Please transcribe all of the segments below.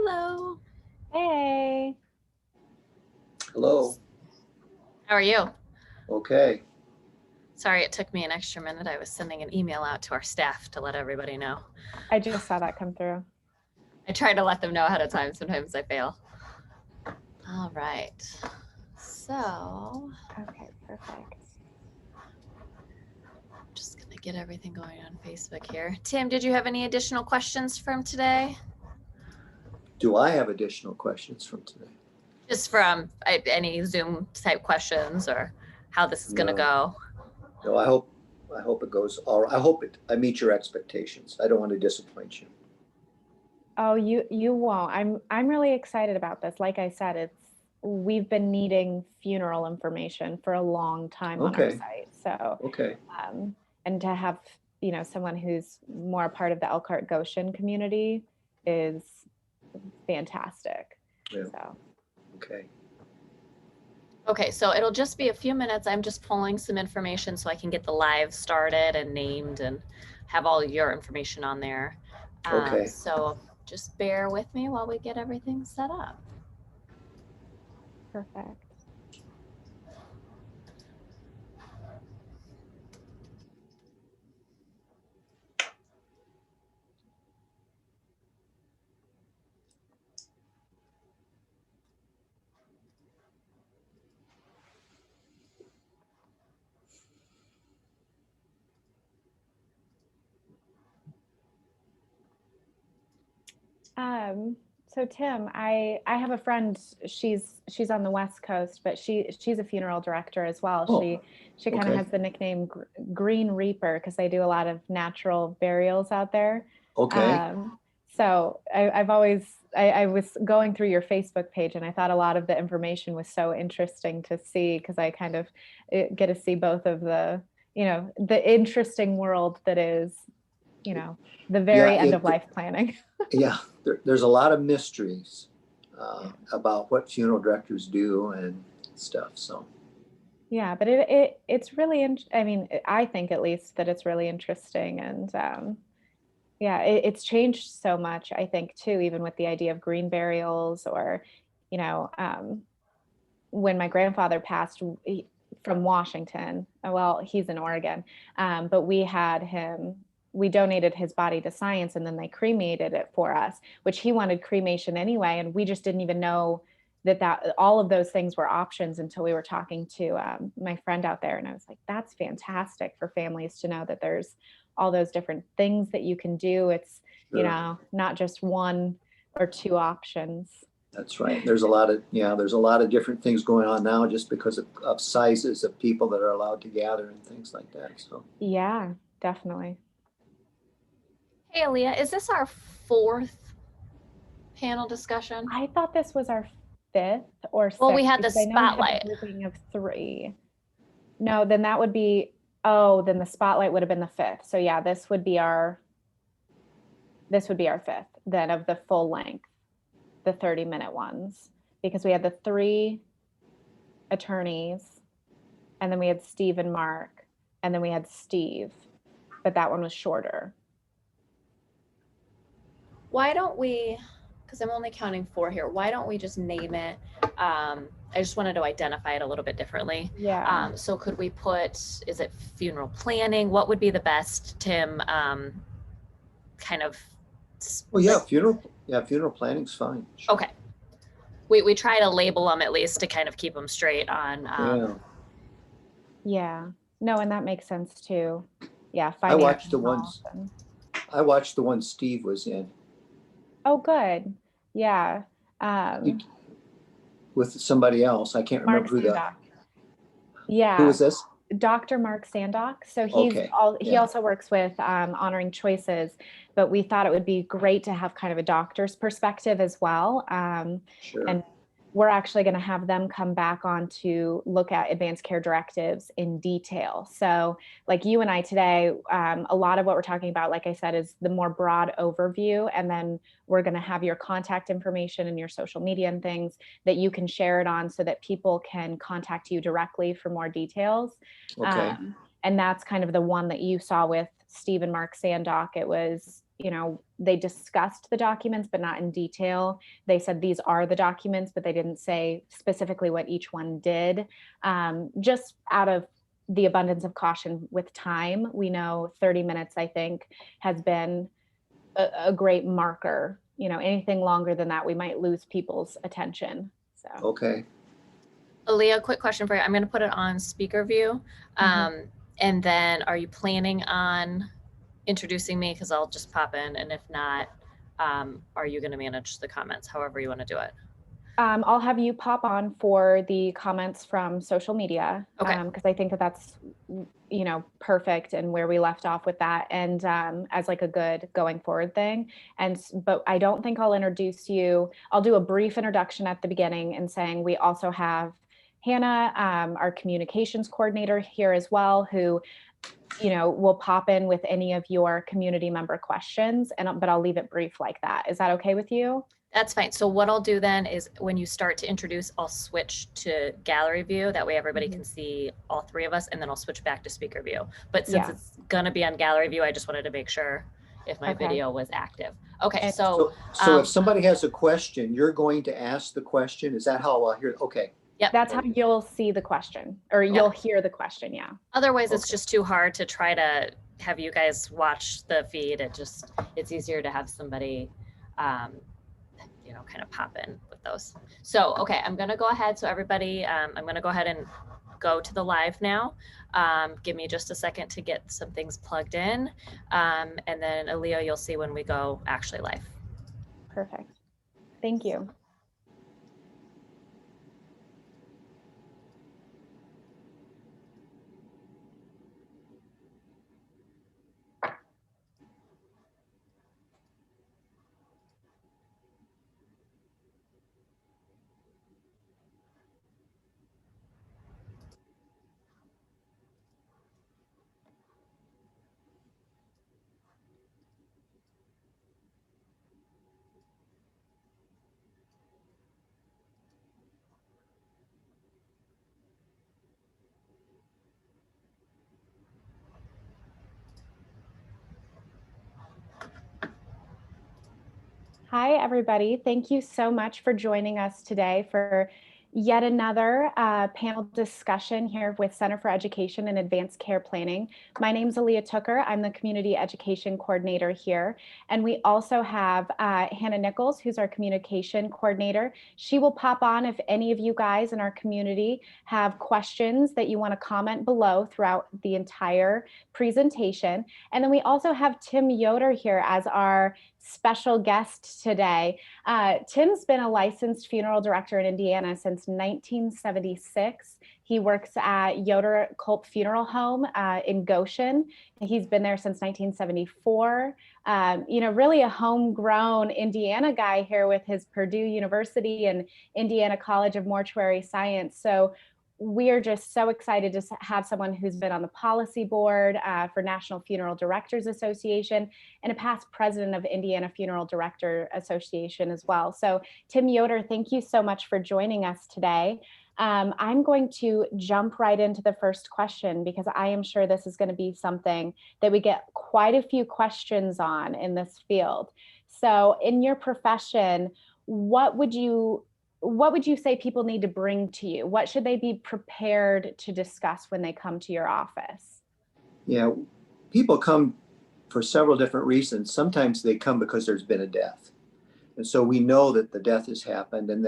Hello. Hey. Hello. How are you? Okay. Sorry, it took me an extra minute. I was sending an email out to our staff to let everybody know. I just saw that come through. I try to let them know ahead of time. Sometimes I fail. All right. So. Okay, perfect. Just going to get everything going on Facebook here. Tim, did you have any additional questions from today? Do I have additional questions from today? Just from any Zoom type questions or how this is going to go? No, I hope it goes all right. I meet your expectations. I don't want to disappoint you. Oh, you won't. I'm really excited about this. Like I said, we've been needing funeral information for a long time on our site. So okay. And to have, someone who's more a part of the Elkhart Goshen community is fantastic. Yeah. So Okay, so it'll just be a few minutes. I'm just pulling some information so I can get the live started and named and have all your information on there. Okay. So just bear with me while we get everything set up. Perfect. So Tim, I have a friend, she's on the West Coast, but she's a funeral director as well. Oh, she kind of has the nickname Green Reaper because they do a lot of natural burials out there. Okay. So I was going through your Facebook page and I thought a lot of the information was so interesting to see because I kind of get to see both of the interesting world that is, the very end of life planning. Yeah, there's a lot of mysteries about what funeral directors do and stuff. So. Yeah, but it's really, I think at least that it's really interesting. And it's changed so much, I think, too, even with the idea of green burials or, when my grandfather passed from Washington, well, he's in Oregon, but we donated his body to science and then they cremated it for us, which he wanted cremation anyway. And we just didn't even know that all of those things were options until we were talking to my friend out there. And I was like, that's fantastic for families to know that there's all those different things that you can do. It's, not just one or two options. That's right. There's a lot of different things going on now just because of sizes of people that are allowed to gather and things like that. So. Yeah, definitely. Hey, Elleah, is this our fourth panel discussion? I thought this was our fifth or sixth. Well, we had the spotlight. I know we had a grouping of 3. No, then that would be, then the spotlight would have been the fifth. So yeah, this would be our fifth then of the full length, the 30-minute ones, because we had the 3 attorneys and then we had Steve and Mark and then we had Steve, but that one was shorter. Why don't we, because I'm only counting 4 here, why don't we just name it? I just wanted to identify it a little bit differently. Yeah. So could we put, is it funeral planning? What would be the best, Tim, kind of? Well, yeah, funeral planning's fine. Sure. Okay. We try to label them at least to kind of keep them straight on. Yeah. No, and that makes sense too. Yeah. I watched the one Steve was in. Oh, good. Yeah. With somebody else. I can't remember who that. Yeah. Who is this? Dr. Mark Sandock. So he also works with Honoring Choices, but we thought it would be great to have kind of a doctor's perspective as well. Sure. And we're actually going to have them come back on to look at advanced care directives in detail. So like you and I today, a lot of what we're talking about, like I said, is the more broad overview. And then we're going to have your contact information and your social media and things that you can share it on so that people can contact you directly for more details. Okay. And that's kind of the one that you saw with Steve and Mark Sandock, it was, they discussed the documents, but not in detail. They said these are the documents, but they didn't say specifically what each one did. Just out of the abundance of caution with time, we know 30 minutes, I think, has been a great marker. Anything longer than that, we might lose people's attention. So. Okay. Elleah, quick question for you. I'm going to put it on speaker view. And then are you planning on introducing me? Because I'll just pop in. And if not, are you going to manage the comments, however you want to do it? I'll have you pop on for the comments from social media. Okay. Because I think that's, perfect and where we left off with that, and as like a good going forward thing. But I don't think I'll introduce you. I'll do a brief introduction at the beginning and saying we also have Hannah, our communications coordinator here as well, who, will pop in with any of your community member questions, but I'll leave it brief like that. Is that okay with you? That's fine. So what I'll do then is when you start to introduce, I'll switch to gallery view. That way everybody can see all three of us, and then I'll switch back to speaker view. But since it's going to be on gallery view, I just wanted to make sure if my video was active. Okay. So if somebody has a question, you're going to ask the question. Is that how I'll hear? Okay. Yep. That's how you'll see the question, or you'll hear the question. Yeah. Otherwise, it's just too hard to try to have you guys watch the feed. It's easier to have somebody, kind of pop in with those. So, okay, I'm going to go ahead. So everybody, I'm going to go ahead and go to the live now. Give me just a second to get some things plugged in. And then Elleah, you'll see when we go actually live. Perfect. Thank you. Hi, everybody. Thank you so much for joining us today for yet another panel discussion here with Center for Education and Advanced Care Planning. My name is Elleah Tooker. I'm the Community Education Coordinator here. And we also have Hannah Nichols, who's our Communication Coordinator. She will pop on if any of you guys in our community have questions that you want to comment below throughout the entire presentation. And then we also have Tim Yoder here as our special guest today. Tim's been a licensed funeral director in Indiana since 1976. He works at Yoder Culp Funeral Home in Goshen. He's been there since 1974. Really a homegrown Indiana guy here with his Purdue University and Indiana College of Mortuary Science. So we are just so excited to have someone who's been on the policy board for National Funeral Directors Association and a past president of Indiana Funeral Director Association as well. So Tim Yoder, thank you so much for joining us today. I'm going to jump right into the first question because I am sure this is going to be something that we get quite a few questions on in this field. So in your profession, what would you say people need to bring to you? What should they be prepared to discuss when they come to your office? Yeah, people come for several different reasons. Sometimes they come because there's been a death. And so we know that the death has happened, and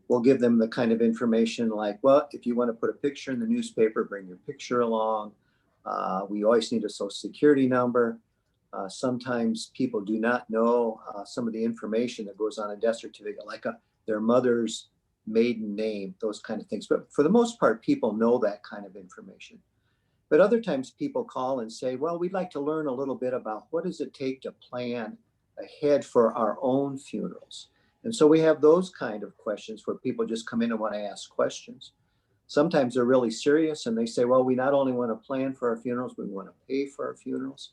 we'll give them the kind of information like, well, if you want to put a picture in the newspaper, bring your picture along. We always need a social security number. Sometimes people do not know some of the information that goes on a death certificate, like their mother's maiden name, those kind of things. But for the most part, people know that kind of information. But other times people call and say, well, we'd like to learn a little bit about what does it take to plan ahead for our own funerals. And so we have those kind of questions where people just come in and want to ask questions. Sometimes they're really serious and they say, well, we not only want to plan for our funerals, we want to pay for our funerals.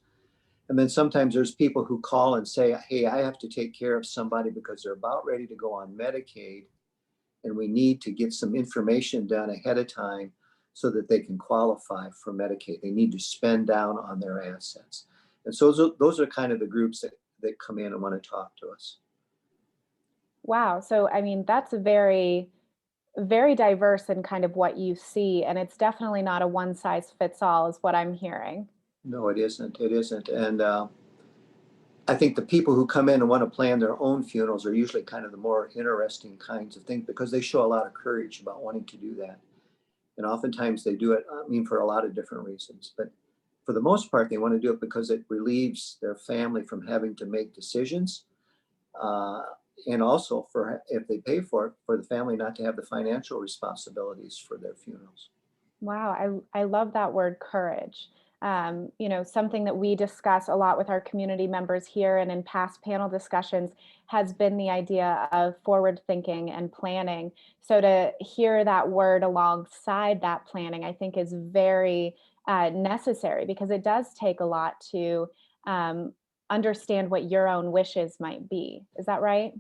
And then sometimes there's people who call and say, hey, I have to take care of somebody because they're about ready to go on Medicaid, and we need to get some information done ahead of time so that they can qualify for Medicaid. They need to spend down on their assets. And so those are kind of the groups that come in and want to talk to us. Wow. So, I mean, that's very, very diverse in kind of what you see. And it's definitely not a one size fits all, is what I'm hearing. No, it isn't. It isn't. And I think the people who come in and want to plan their own funerals are usually kind of the more interesting kinds of things, because they show a lot of courage about wanting to do that. And oftentimes they do it, I mean, for a lot of different reasons. But for the most part, they want to do it because it relieves their family from having to make decisions. And also, for if they pay for it, for the family not to have the financial responsibilities for their funerals. Wow, I love that word, courage. Something that we discuss a lot with our community members here and in past panel discussions has been the idea of forward thinking and planning. So to hear that word alongside that planning, I think is very necessary, because it does take a lot to understand what your own wishes might be. Is that right?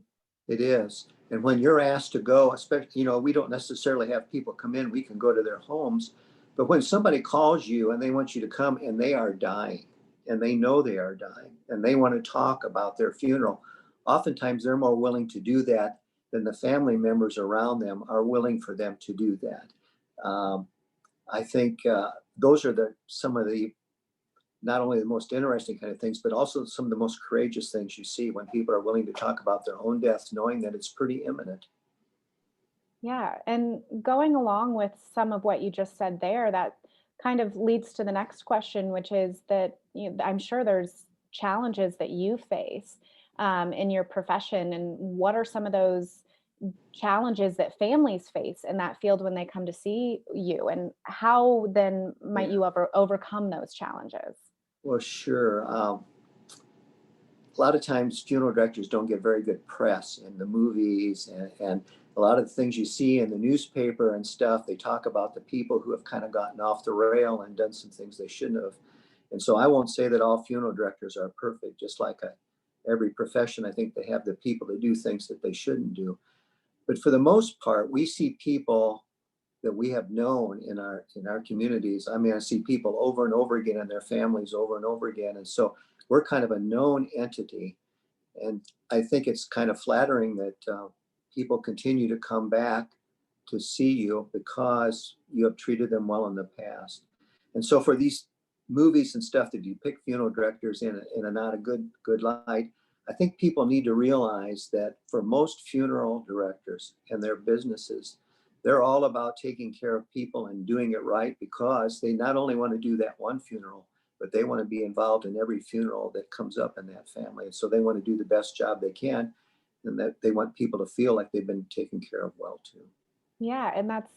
It is. And when you're asked to go, especially, we don't necessarily have people come in, we can go to their homes. But when somebody calls you and they want you to come and they are dying, and they know they are dying, and they want to talk about their funeral, oftentimes they're more willing to do that than the family members around them are willing for them to do that. I think those are some of the not only the most interesting kind of things, but also some of the most courageous things you see when people are willing to talk about their own deaths, knowing that it's pretty imminent. Yeah, and going along with some of what you just said there, that kind of leads to the next question, which is that I'm sure there's challenges that you face in your profession, and what are some of those challenges that families face in that field when they come to see you, and how then might you overcome those challenges? Well, sure. A lot of times funeral directors don't get very good press in the movies, and a lot of the things you see in the newspaper and stuff, they talk about the people who have kind of gotten off the rail and done some things they shouldn't have. And so I won't say that all funeral directors are perfect. Just like every profession, I think they have the people that do things that they shouldn't do. But for the most part, we see people that we have known in our communities. I mean, I see people over and over again and their families over and over again. And so we're kind of a known entity. And I think it's kind of flattering that people continue to come back to see you because you have treated them well in the past. And so for these movies and stuff that depict funeral directors in a not a good light, I think people need to realize that for most funeral directors and their businesses, they're all about taking care of people and doing it right, because they not only want to do that one funeral, but they want to be involved in every funeral that comes up in that family. And so they want to do the best job they can, and that they want people to feel like they've been taken care of well too. Yeah, and that's,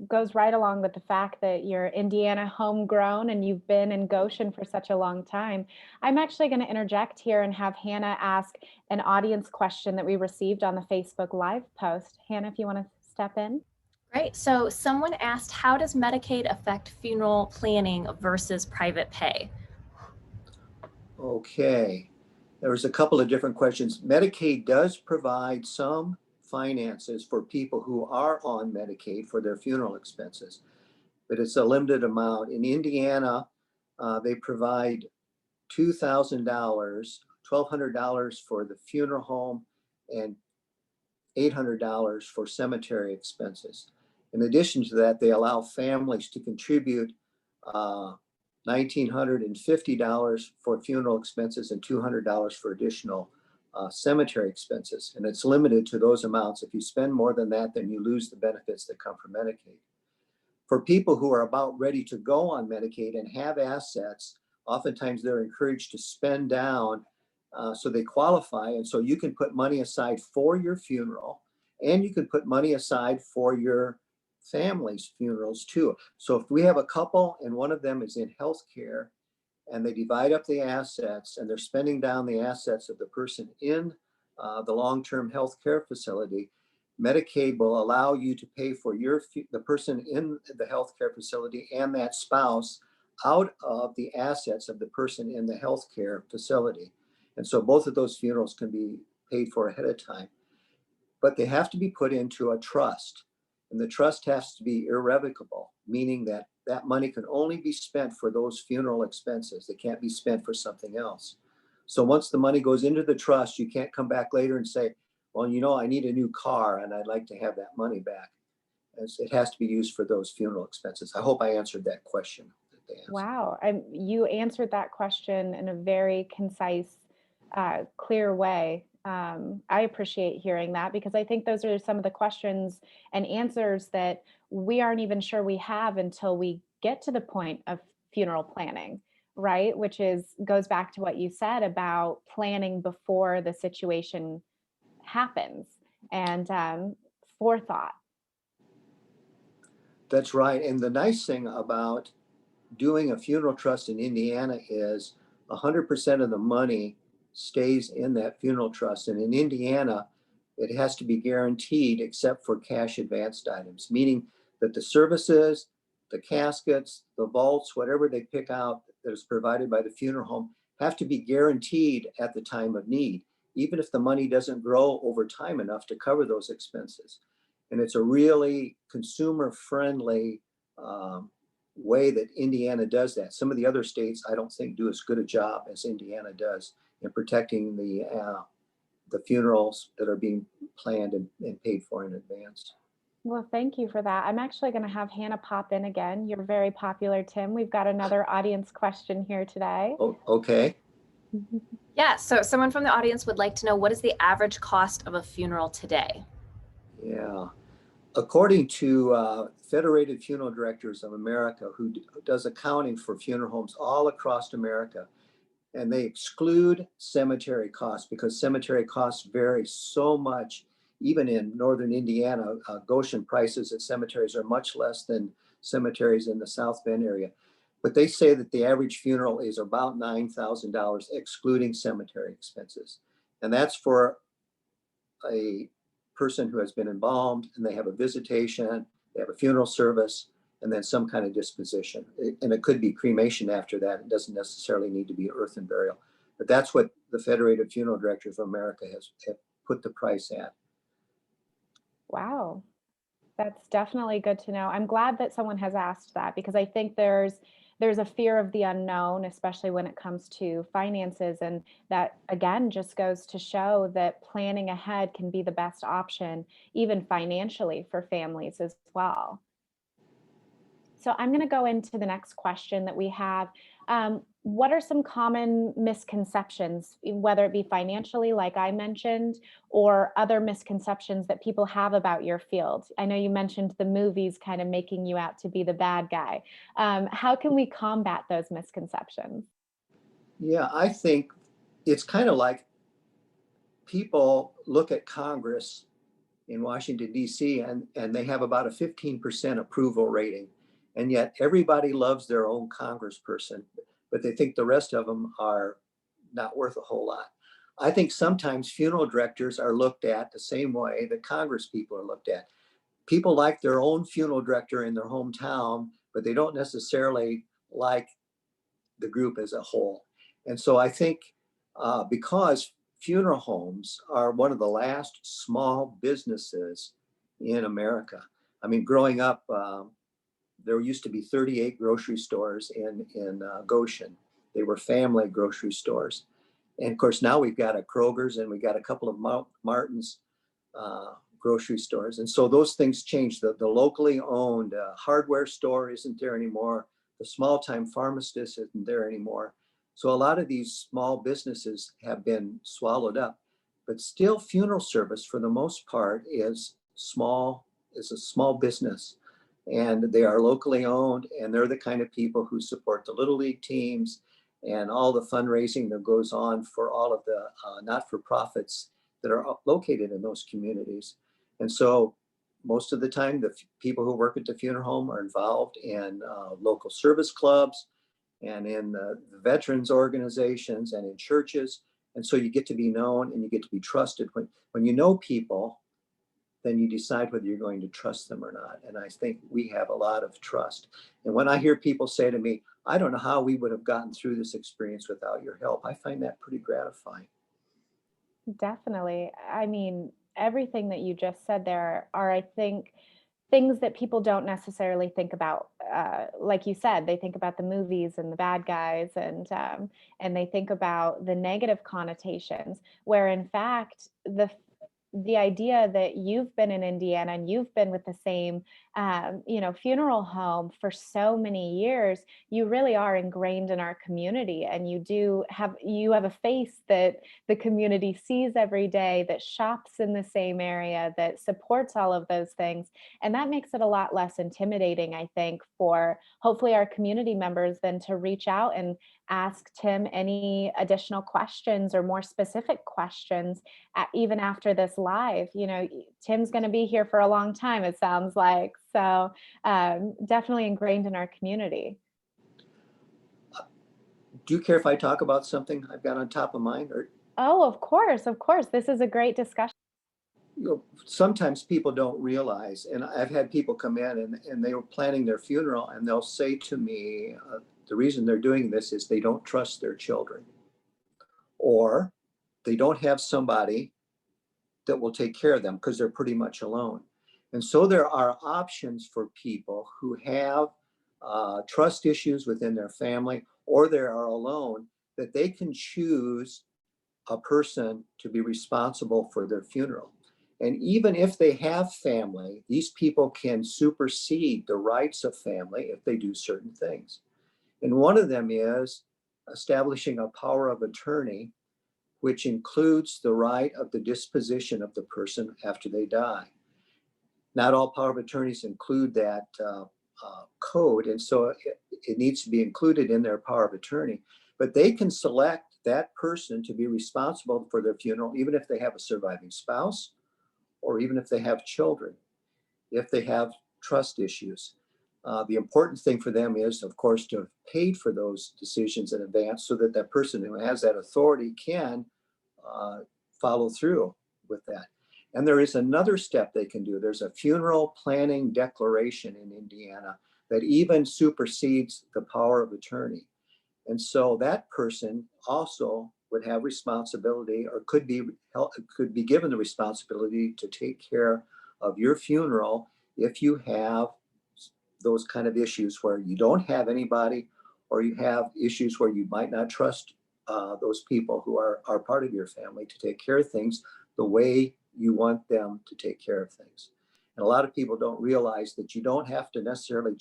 goes right along with the fact that you're Indiana homegrown and you've been in Goshen for such a long time. I'm actually going to interject here and have Hannah ask an audience question that we received on the Facebook Live post. Hannah, if you want to step in. Great. So someone asked, how does Medicaid affect funeral planning versus private pay? Okay. There was a couple of different questions. Medicaid does provide some finances for people who are on Medicaid for their funeral expenses, but it's a limited amount. In Indiana, they provide $2,000, $1,200 for the funeral home, and $800 for cemetery expenses. In addition to that, they allow families to contribute $1,950 for funeral expenses and $200 for additional cemetery expenses. And it's limited to those amounts. If you spend more than that, then you lose the benefits that come from Medicaid. For people who are about ready to go on Medicaid and have assets, oftentimes they're encouraged to spend down so they qualify. And so you can put money aside for your funeral, and you can put money aside for your family's funerals too. So if we have a couple and one of them is in healthcare and they divide up the assets and they're spending down the assets of the person in the long-term healthcare facility, Medicaid will allow you to pay for the person in the healthcare facility and that spouse out of the assets of the person in the healthcare facility. And so both of those funerals can be paid for ahead of time, but they have to be put into a trust. And the trust has to be irrevocable, meaning that that money can only be spent for those funeral expenses. They can't be spent for something else. So once the money goes into the trust, you can't come back later and say, well, I need a new car and I'd like to have that money back. It has to be used for those funeral expenses. I hope I answered that question that they asked. Wow. You answered that question in a very concise, clear way. I appreciate hearing that, because I think those are some of the questions and answers that we aren't even sure we have until we get to the point of funeral planning, right? Which goes back to what you said about planning before the situation happens, and forethought. That's right. And the nice thing about doing a funeral trust in Indiana is 100% of the money stays in that funeral trust. And in Indiana, it has to be guaranteed except for cash advanced items, meaning that the services, the caskets, the vaults, whatever they pick out that is provided by the funeral home, have to be guaranteed at the time of need, even if the money doesn't grow over time enough to cover those expenses. And it's a really consumer friendly way that Indiana does that. Some of the other states, I don't think, do as good a job as Indiana does in protecting the funerals that are being planned and paid for in advance. Well, thank you for that. I'm actually going to have Hannah pop in again. You're very popular, Tim. We've got another audience question here today. Oh, okay. Yeah, so someone from the audience would like to know, what is the average cost of a funeral today? Yeah. According to Federated Funeral Directors of America, who does accounting for funeral homes all across America, and they exclude cemetery costs because cemetery costs vary so much. Even in northern Indiana, Goshen prices at cemeteries are much less than cemeteries in the South Bend area. But they say that the average funeral is about $9,000, excluding cemetery expenses. And that's for a person who has been embalmed, and they have a visitation, they have a funeral service, and then some kind of disposition. And it could be cremation after that. It doesn't necessarily need to be earth and burial. But that's what the Federated Funeral Directors of America have put the price at. Wow. That's definitely good to know. I'm glad that someone has asked that, because I think there's a fear of the unknown, especially when it comes to finances. And that, again, just goes to show that planning ahead can be the best option, even financially, for families as well. So I'm going to go into the next question that we have. What are some common misconceptions, whether it be financially, like I mentioned, or other misconceptions that people have about your field? I know you mentioned the movies kind of making you out to be the bad guy. How can we combat those misconceptions? Yeah, I think it's kind of like people look at Congress in Washington, D.C., and they have about a 15% approval rating. And yet everybody loves their own congressperson, but they think the rest of them are not worth a whole lot. I think sometimes funeral directors are looked at the same way that Congress people are looked at. People like their own funeral director in their hometown, but they don't necessarily like the group as a whole. And so I think because funeral homes are one of the last small businesses in America. I mean, growing up, there used to be 38 grocery stores in Goshen. They were family grocery stores. And of course, now we've got a Kroger's and we got a couple of Martin's grocery stores. And so those things changed. The locally owned hardware store isn't there anymore. The small time pharmacist isn't there anymore. So a lot of these small businesses have been swallowed up. But still, funeral service for the most part is a small business. And they are locally owned, and they're the kind of people who support the Little League teams and all the fundraising that goes on for all of the not-for-profits that are located in those communities. And so most of the time, the people who work at the funeral home are involved in local service clubs and in the veterans organizations and in churches. And so you get to be known and you get to be trusted. When you know people, then you decide whether you're going to trust them or not. And I think we have a lot of trust. And when I hear people say to me, I don't know how we would have gotten through this experience without your help, I find that pretty gratifying. Definitely. I mean, everything that you just said there are, I think, things that people don't necessarily think about. Like you said, they think about the movies and the bad guys, and they think about the negative connotations, where in fact the idea that you've been in Indiana and you've been with the same, funeral home for so many years, you really are ingrained in our community, and you have a face that the community sees every day, that shops in the same area, that supports all of those things. And that makes it a lot less intimidating, I think, for hopefully our community members then to reach out and ask Tim any additional questions or more specific questions, even after this live. Tim's going to be here for a long time, it sounds like. So definitely ingrained in our community. Do you care if I talk about something I've got on top of mind? Or, Oh, of course, of course. This is a great discussion. sometimes people don't realize, and I've had people come in and they were planning their funeral, and they'll say to me, the reason they're doing this is they don't trust their children, or they don't have somebody that will take care of them because they're pretty much alone. And so there are options for people who have trust issues within their family, or they are alone, that they can choose a person to be responsible for their funeral. And even if they have family, these people can supersede the rights of family if they do certain things. And one of them is establishing a power of attorney, which includes the right of the disposition of the person after they die. Not all power of attorneys include that code, and so it needs to be included in their power of attorney. But they can select that person to be responsible for their funeral, even if they have a surviving spouse, or even if they have children, if they have trust issues. The important thing for them is, of course, to have paid for those decisions in advance, so that that person who has that authority can follow through with that. And there is another step they can do. There's a funeral planning declaration in Indiana that even supersedes the power of attorney. And so that person also would have responsibility, or could be given the responsibility to take care of your funeral if you have those kind of issues where you don't have anybody, or you have issues where you might not trust those people who are part of your family to take care of things the way you want them to take care of things. And a lot of people don't realize that you don't have to necessarily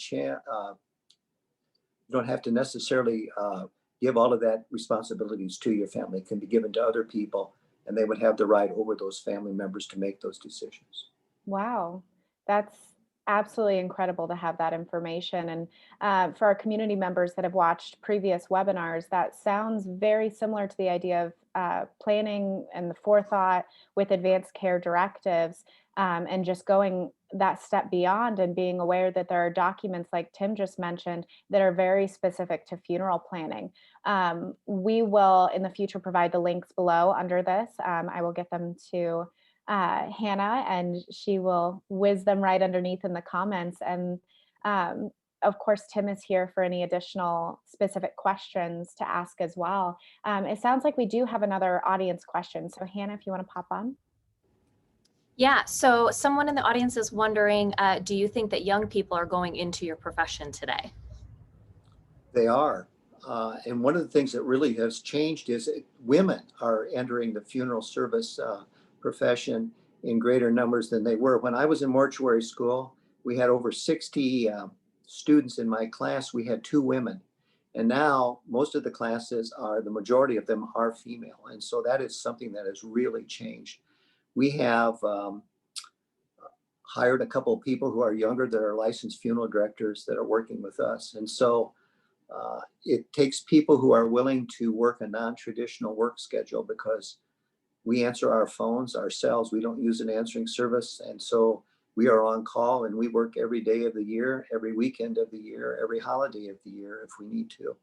give all of that responsibilities to your family. It can be given to other people, and they would have the right over those family members to make those decisions. Wow, that's absolutely incredible to have that information. And for our community members that have watched previous webinars, that sounds very similar to the idea of planning and the forethought with advanced care directives, and just going that step beyond and being aware that there are documents like Tim just mentioned that are very specific to funeral planning. We will in the future provide the links below under this. I will get them to Hannah, and she will whiz them right underneath in the comments. And of course, Tim is here for any additional specific questions to ask as well. It sounds like we do have another audience question. So Hannah, if you want to pop on. Yeah, so someone in the audience is wondering, do you think that young people are going into your profession today? They are. And one of the things that really has changed is women are entering the funeral service profession in greater numbers than they were. When I was in mortuary school, we had over 60 students in my class. We had 2 women. And now most of the classes the majority of them are female. And so that is something that has really changed. We have hired a couple of people who are younger that are licensed funeral directors that are working with us. And so it takes people who are willing to work a non-traditional work schedule, because we answer our phones ourselves. We don't use an answering service. And so we are on call, and we work every day of the year, every weekend of the year, every holiday of the year if we need to.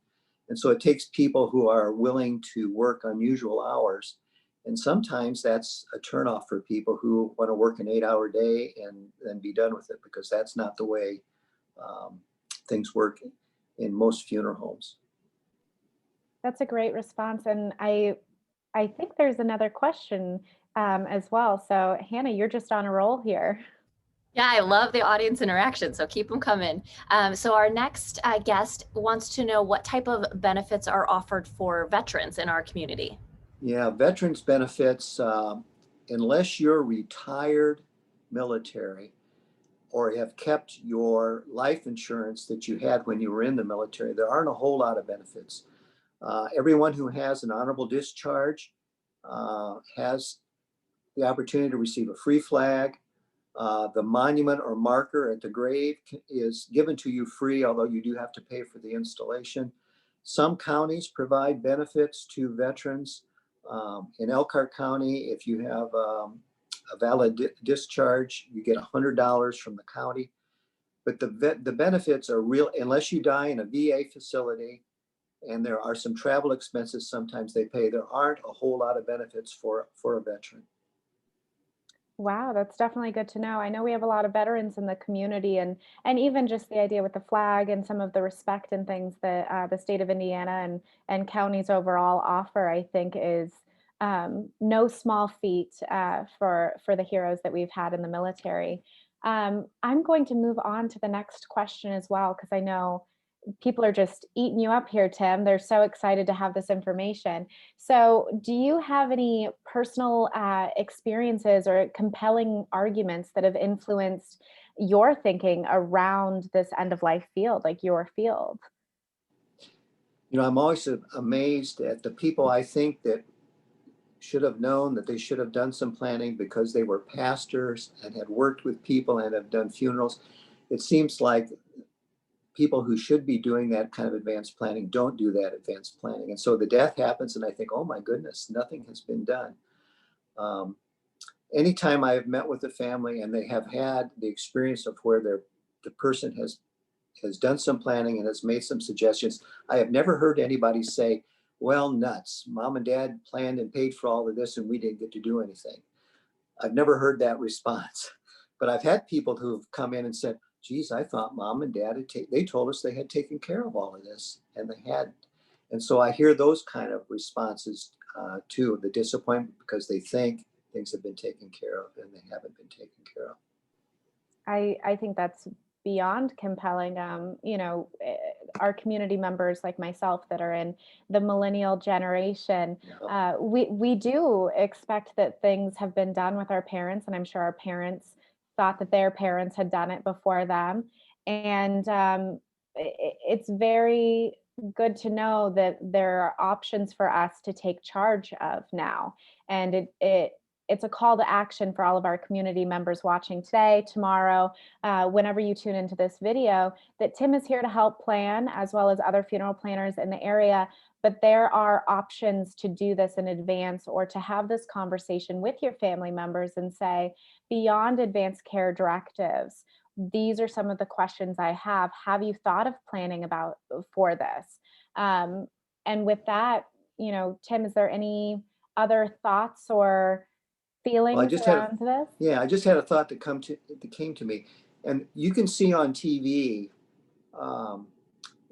And so it takes people who are willing to work unusual hours. And sometimes that's a turnoff for people who want to work an 8-hour day and then be done with it, because that's not the way things work in most funeral homes. That's a great response. And I think there's another question as well. So Hannah, you're just on a roll here. Yeah, I love the audience interaction, so keep them coming. So our next guest wants to know what type of benefits are offered for veterans in our community. Yeah, veterans benefits, unless you're retired military or have kept your life insurance that you had when you were in the military, there aren't a whole lot of benefits. Everyone who has an honorable discharge has the opportunity to receive a free flag. The monument or marker at the grave is given to you free, although you do have to pay for the installation. Some counties provide benefits to veterans. In Elkhart County, if you have a valid discharge, you get $100 from the county. But the benefits are real unless you die in a VA facility, and there are some travel expenses sometimes they pay. There aren't a whole lot of benefits for a veteran. Wow, that's definitely good to know. I know we have a lot of veterans in the community, and even just the idea with the flag and some of the respect and things that the state of Indiana and counties overall offer, I think is no small feat for the heroes that we've had in the military. I'm going to move on to the next question as well, because I know people are just eating you up here, Tim. They're so excited to have this information. So, do you have any personal experiences or compelling arguments that have influenced your thinking around this end of life field, like your field? I'm always amazed at the people I think that should have known that they should have done some planning because they were pastors and had worked with people and have done funerals. It seems like people who should be doing that kind of advanced planning don't do that advanced planning. And so the death happens, and I think, oh my goodness, nothing has been done. Um, Anytime I have met with a family and they have had the experience of where the person has done some planning and has made some suggestions, I have never heard anybody say, well, nuts. Mom and dad planned and paid for all of this and we didn't get to do anything. I've never heard that response. But I've had people who've come in and said, geez, I thought mom and dad they told us they had taken care of all of this and they hadn't. And so I hear those kind of responses too, the disappointment because they think things have been taken care of and they haven't been taken care of. I think that's beyond compelling. Our community members like myself that are in the millennial generation, Yeah. we do expect that things have been done with our parents, and I'm sure our parents thought that their parents had done it before them. And it's very good to know that there are options for us to take charge of now. And it's a call to action for all of our community members watching today, tomorrow, whenever you tune into this video, that Tim is here to help plan, as well as other funeral planners in the area. But there are options to do this in advance or to have this conversation with your family members and say, beyond advanced care directives, these are some of the questions I have. Have you thought of planning about for this? And with that, Tim, is there any other thoughts or Well, feelings around this? I just had a thought that came to me, and you can see on TV um,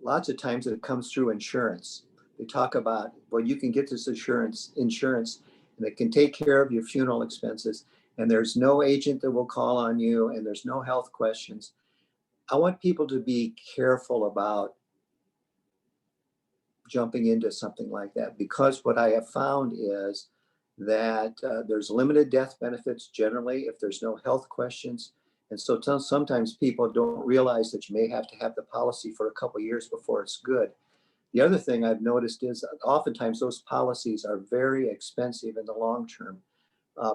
lots of times that it comes through insurance. They talk about, well, you can get this insurance, and it can take care of your funeral expenses, and there's no agent that will call on you, and there's no health questions. I want people to be careful about jumping into something like that because what I have found is that there's limited death benefits generally if there's no health questions. And so sometimes people don't realize that you may have to have the policy for a couple of years before it's good. The other thing I've noticed is oftentimes those policies are very expensive in the long term.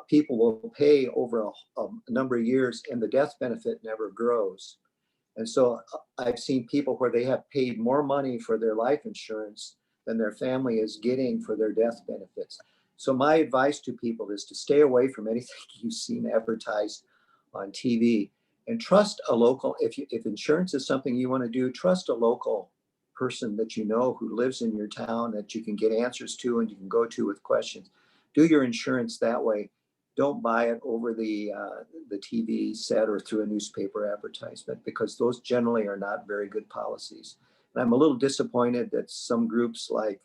People will pay over a number of years and the death benefit never grows. And so I've seen people where they have paid more money for their life insurance than their family is getting for their death benefits. So my advice to people is to stay away from anything you've seen advertised on TV and trust a local. If insurance is something you want to do, trust a local person that you know who lives in your town that you can get answers to and you can go to with questions. Do your insurance that way. Don't buy it over the TV set or through a newspaper advertisement because those generally are not very good policies. And I'm a little disappointed that some groups like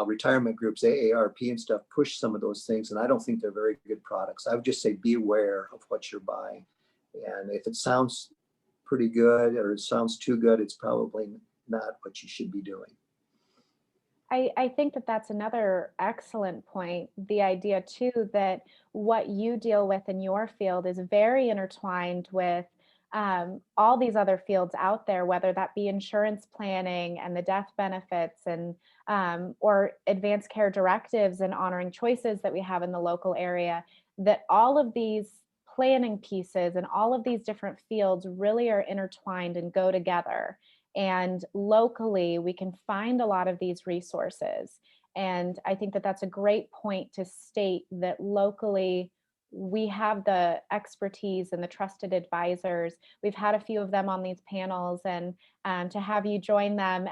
retirement groups, AARP and stuff, push some of those things, and I don't think they're very good products. I would just say be aware of what you're buying And if it sounds pretty good or it sounds too good, it's probably not what you should be doing. I think that that's another excellent point. The idea too that what you deal with in your field is very intertwined with all these other fields out there, whether that be insurance planning and the death benefits and or advanced care directives and honoring choices that we have in the local area. That all of these planning pieces and all of these different fields really are intertwined and go together. And locally, we can find a lot of these resources. And I think that that's a great point to state that locally, we have the expertise and the trusted advisors. We've had a few of them on these panels, and to have you join them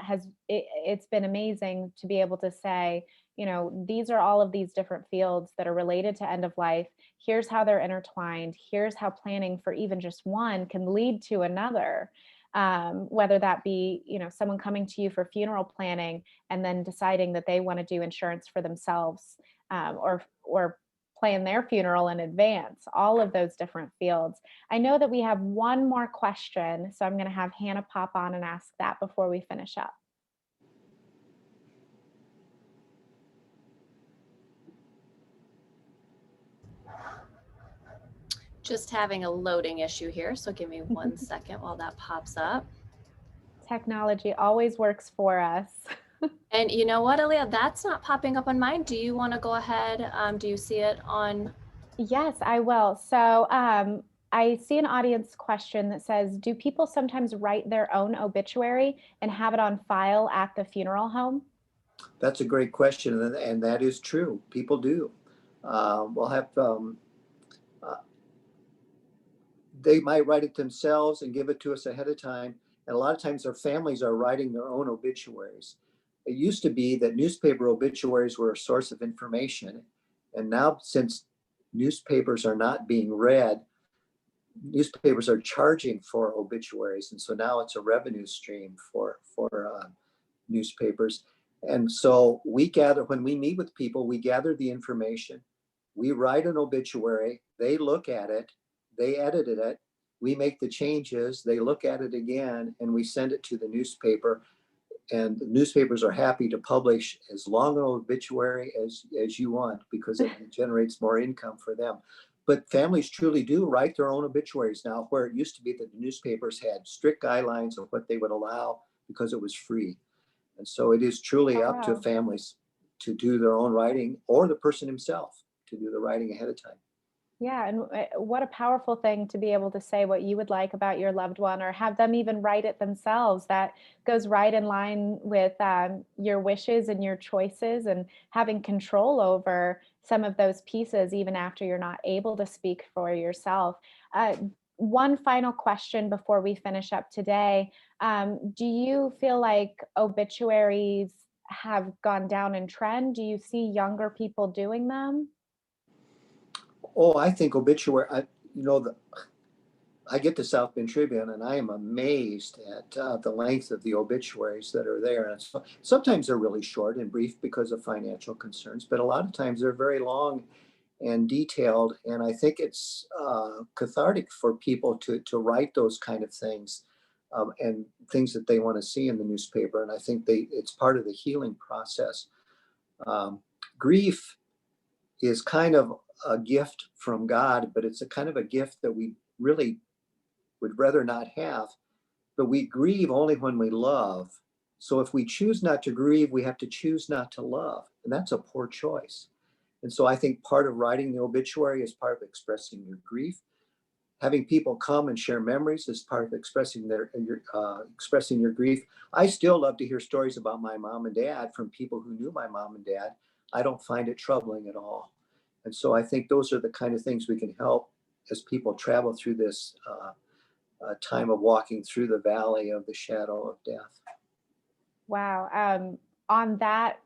it's been amazing to be able to say, you know, these are all of these different fields that are related to end of life. Here's how they're intertwined. Here's how planning for even just one can lead to another. Whether that be, you know, someone coming to you for funeral planning and then deciding that they want to do insurance for themselves, or plan their funeral in advance, all of those different fields. I know that we have one more question, so I'm going to have Hannah pop on and ask that before we finish up. Just having a loading issue here, so give me 1 second while that pops up. Technology always works for us. And you know what, Elleah, that's not popping up on mine. Do you want to go ahead? Do you see it on? Yes, I will. So I see an audience question that says, do people sometimes write their own obituary and have it on file at the funeral home? That's a great question, and that is true. People do. We'll have they might write it themselves and give it to us ahead of time. And a lot of times their families are writing their own obituaries. It used to be that newspaper obituaries were a source of information. And now, since newspapers are not being read, newspapers are charging for obituaries. And so now it's a revenue stream for newspapers. And so we gather, when we meet with people, we gather the information, we write an obituary, they look at it, they edited it, we make the changes, they look at it again, and we send it to the newspaper. And the newspapers are happy to publish as long an obituary as you want, because it generates more income for them. But families truly do write their own obituaries now, where it used to be that the newspapers had strict guidelines of what they would allow because it was free. And so it is truly up to families to do their own writing, or the person himself to do the writing ahead of time. Yeah, and what a powerful thing to be able to say what you would like about your loved one, or have them even write it themselves. That goes right in line with your wishes and your choices, and having control over some of those pieces, even after you're not able to speak for yourself. One final question before we finish up today. Do you feel like obituaries have gone down in trend? Do you see younger people doing them? Oh, I think obituary, I get the South Bend Tribune and I am amazed at the length of the obituaries that are there. And so, sometimes they're really short and brief because of financial concerns, but a lot of times they're very long and detailed. And I think it's cathartic for people to write those kind of things, and things that they want to see in the newspaper. And I think it's part of the healing process. Grief is kind of a gift from God, but it's a kind of a gift that we really would rather not have. But we grieve only when we love. So if we choose not to grieve, we have to choose not to love. And that's a poor choice. And so I think part of writing the obituary is part of expressing your grief. Having people come and share memories is part of expressing expressing your grief. I still love to hear stories about my mom and dad from people who knew my mom and dad. I don't find it troubling at all. And so I think those are the kind of things we can help as people travel through this time of walking through the valley of the shadow of death. Wow. On that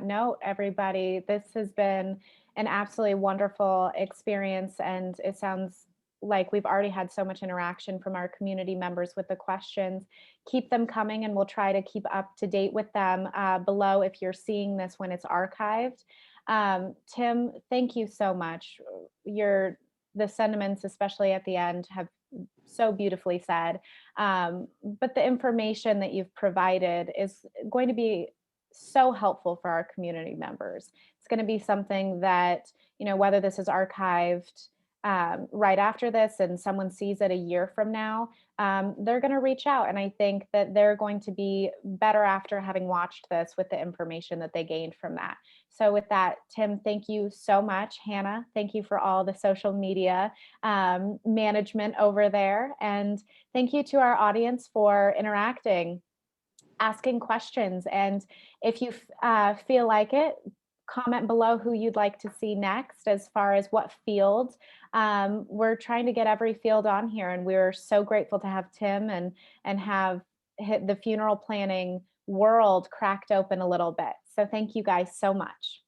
note, everybody, this has been an absolutely wonderful experience, and it sounds like we've already had so much interaction from our community members with the questions. Keep them coming, and we'll try to keep up to date with them below if you're seeing this when it's archived. Tim, thank you so much. The sentiments, especially at the end, have so beautifully said. But the information that you've provided is going to be so helpful for our community members. It's going to be something that, whether this is archived right after this and someone sees it a year from now, they're going to reach out. And I think that they're going to be better after having watched this with the information that they gained from that. So with that, Tim, thank you so much. Hannah, thank you for all the social media management over there. And thank you to our audience for interacting, asking questions. And if you feel like it, comment below who you'd like to see next as far as what field. We're trying to get every field on here, and we're so grateful to have Tim and have the funeral planning world cracked open a little bit. So thank you guys so much.